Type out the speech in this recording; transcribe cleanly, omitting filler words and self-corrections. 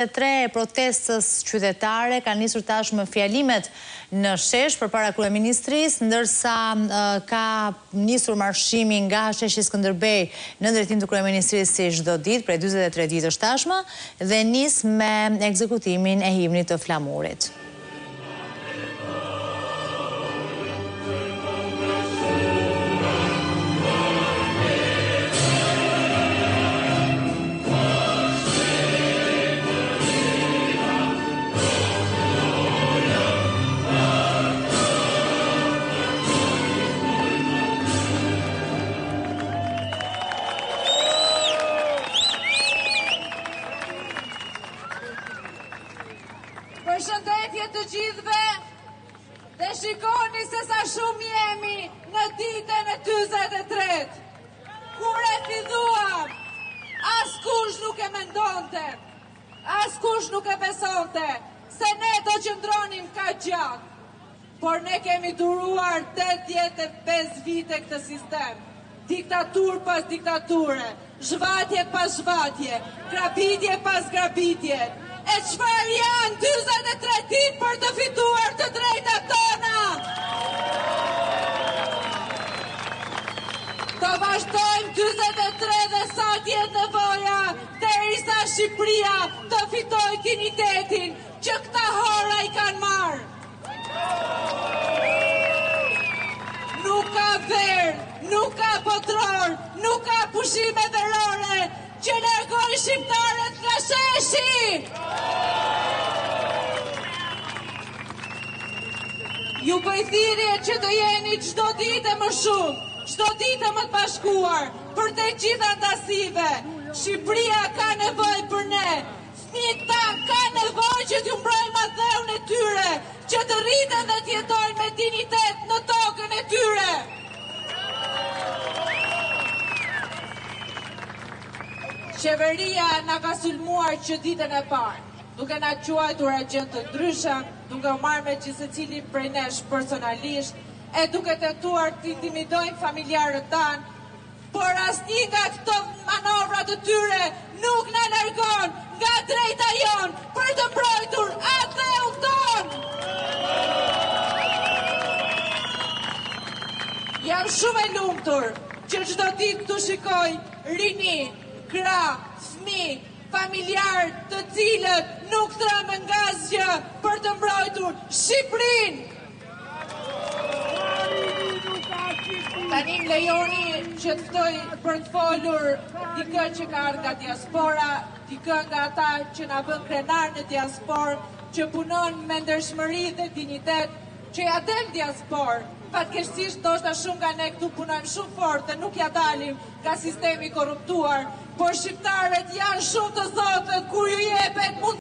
Tre protestës qytetare kanë nisur tashmë fjalimet në shesh përpara kryeministrisë, ndërsa ka nisur marshimi nga sheshi Skënderbej në drejtim të kryeministrisë si çdo ditë prej 43 ditësh tashmë dhe nis me ekzekutimin e himnit të flamurit. Përshëndetje të gjithve dhe shikoni se sa shumë jemi në ditën e 43. Kur e filluam, askush nuk e mendonte, askush nuk e besonte se ne do qëndronim ka gjatë. Por ne kemi duruar 85 vite këtë sistem. Diktatur pas diktature, zhvatje pas zhvatje, grabitje pas grabitje. E çfarë janë 43 ditë për të fituar të drejtat tona? Të vazhdojmë 43 dhe sa t'jetë nevoja, derisa Shqipëria të fitojë dignitetin që këta hora i kanë marrë. Nuk ka verë, nuk ka botror, nuk ka pushime verore që largojnë shqiptarët nga sheshi. Ju bëj thirrje që të jeni çdo ditë më shumë, çdo ditë më të bashkuar për të gjitha ndasive. Shqipëria ka nevojë për ne. Fëmijët tanë kanë nevojë që t'ju mbrojmë dheun e tyre, që të rriten dhe të jetojnë me dignitet në tokën e tyre. Qeveria na ka sulmuar që ditën e parë, duke na quajtur agent të ndryshëm, duke marrë me që secili prej nesh personalisht, e duke tentuar të intimidojnë familjarët tanë, por asnjë nga këto manovra të tyre nuk na largon nga drejta jonë për të mbrojtur atë tonë. Jam shumë e lumtur që çdo ditë të shikoj rini, gra, fëmijë, familjarë të cilët nuk trembën nga asgjë për të mbrojtur Shqipërinë. Tani më lejoni që të ftoj për të folur dikë që ka ardhur nga diaspora, dikë nga ata që na bën krenar në diasporë, që punon me ndershmëri dhe dinjitet, që ja del diasporë. Fatkeqësisht ndoshta shumë nga ne këtu punojmë shumë fort dhe nuk ja dalim nga sistemi korruptuar, por shqiptarët janë shumë të zotët kur ju jepet